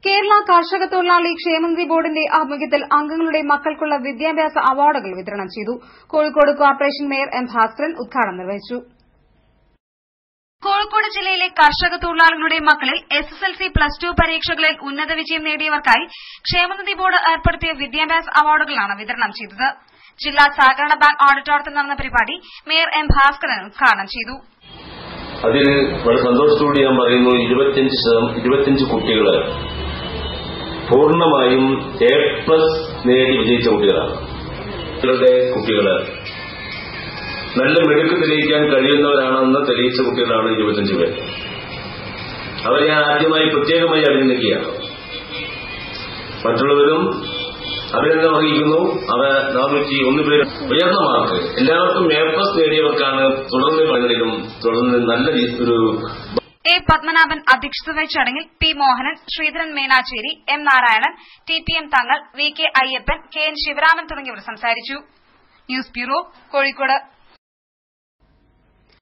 കേരള കർഷക തൊഴിലാളി ക്ഷേമനിധി ബോർഡിന്റെ ആഭിമുഖ്യത്തിൽ അംഗങ്ങളുടെ മക്കൾക്കുള്ള വിദ്യാഭ്യാസ അവാർഡുകൾ വിതരണം ചെയ്തു. Kozhikode corporation mayor M Bhaskaran ഉദ്ഘാടനം നിർവഹിച്ചു. കോഴിക്കോട് ജില്ലയിലെ കർഷക തൊഴിലാളികളുടെ മക്കളിൽ SSLC +2 പരീക്ഷകളിൽ ഉന്നത വിജയം നേടിയവർക്കായി ക്ഷേമനിധി ബോർഡ് ഏർപ്പെടുത്തിയ വിദ്യാഭ്യാസ അവാർഡുകളാണ് വിതരണം ചെയ്തത്. ജില്ലാ സഹകരണ ബാങ്ക് ഓഡിറ്റോറിയത്തിൽ നടന്ന പരിപാടി മേയർ എം ഭാസ്കരൻ ഉദ്ഘാടനം ചെയ്തു. അതിൽ വളരെ സന്തോഷത്തോടെ ഞാൻ പറയുന്നു, 25 കുട്ടികൾ പൂർണ്ണമായും A+ നേടി വിജയിച്ച കുട്ടികളാണ്. കുട്ടികൾ നല്ല മിടുക്ക് തെളിയിക്കാൻ കഴിയുന്നവരാണെന്ന് തെളിയിച്ച കുട്ടികളാണ് 25 പേർ. അവരെ ഞാൻ ആദ്യമായി പ്രത്യേകമായി അഭിനന്ദിക്കുകയാണ്. മറ്റുള്ളവരും അഭിനന്ദനം അറിയിക്കുന്നു. അവ 401 പേര് ഉയർന്ന മാർക്ക് എല്ലാവർക്കും A+ നേടിയവർക്കാണ് തുടർന്ന് നല്ല ഒരു A. പത്മനാഭൻ അധ്യക്ഷത വഹിച്ച ചടങ്ങിൽ P. Mohanan, Sreedharan Menachery, M. Narayanan, TPM തങ്ങൾ, VK അയ്യപ്പൻ, KN ശിവരാമൻ തുടങ്ങിയവർ സംസാരിച്ചു. News bureau, Kozhikode.